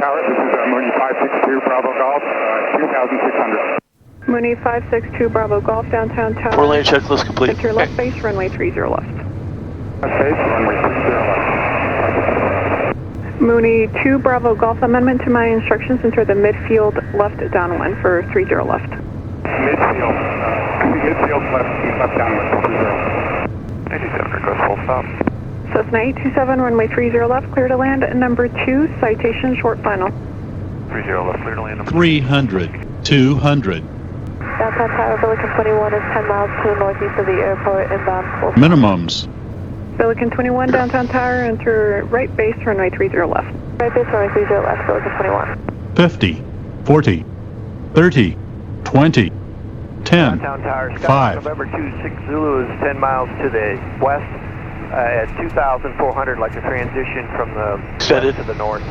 Tower, this is Mooney 562 Bravo Golf, 2,600. Mooney 562 Bravo Golf, downtown tower. 4-lane checklist complete. Enter left base, runway 30 left. Left base, runway 30 left. Mooney 2 Bravo Golf, amendment to my instructions, enter the midfield left downwind for 30 left. Midfield left downwind for 30. 87 request full stop. Cessna 827, runway 30 left, clear to land. Number 2, citation short final. 30 left, clear to land. 300, 200. Downtown tower, Billiken 21 is 10 miles to the northeast of the airport, inbound full. Minimums. Billiken 21, downtown tower, enter right base, runway 30 left. Right base, runway 30 left, Billiken 21. 50, 40, 30, 20, 10, Downtown tower, Sky 5. November 26 Zulu is 10 miles to the west at 2,400, like a transition from the west to the north.